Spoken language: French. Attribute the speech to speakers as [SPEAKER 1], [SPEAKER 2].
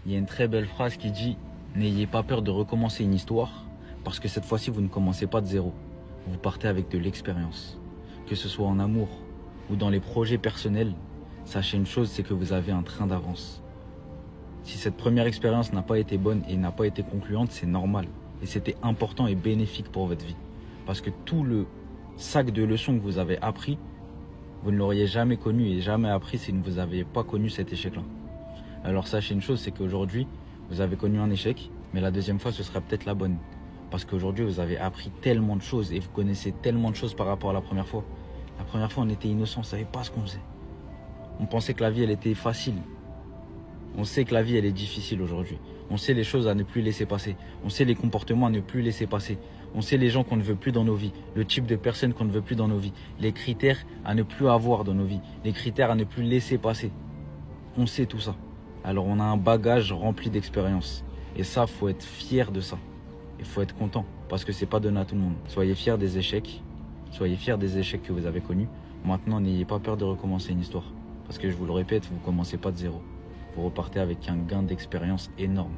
[SPEAKER 1] Il y a une très belle phrase qui dit « N'ayez pas peur de recommencer une histoire, parce que cette fois-ci, vous ne commencez pas de zéro. Vous partez avec de l'expérience. » Que ce soit en amour ou dans les projets personnels, sachez une chose, c'est que vous avez un train d'avance. Si cette première expérience n'a pas été bonne et n'a pas été concluante, c'est normal. Et c'était important et bénéfique pour votre vie. Parce que tout le sac de leçons que vous avez appris, vous ne l'auriez jamais connu et jamais appris si vous n'aviez pas connu cet échec-là. Alors sachez une chose, c'est qu'aujourd'hui, vous avez connu un échec, mais la deuxième fois, ce sera peut-être la bonne. Parce qu'aujourd'hui, vous avez appris tellement de choses et vous connaissez tellement de choses par rapport à la première fois. La première fois, on était innocent, on ne savait pas ce qu'on faisait. On pensait que la vie, elle était facile. On sait que la vie, elle est difficile aujourd'hui. On sait les choses à ne plus laisser passer. On sait les comportements à ne plus laisser passer. On sait les gens qu'on ne veut plus dans nos vies. Le type de personnes qu'on ne veut plus dans nos vies. Les critères à ne plus avoir dans nos vies. Les critères à ne plus laisser passer. On sait tout ça. Alors on a un bagage rempli d'expérience. Et ça, faut être fier de ça. Il faut être content. Parce que c'est pas donné à tout le monde. Soyez fiers des échecs. Soyez fiers des échecs que vous avez connus. Maintenant, n'ayez pas peur de recommencer une histoire. Parce que je vous le répète, vous ne commencez pas de zéro. Vous repartez avec un gain d'expérience énorme.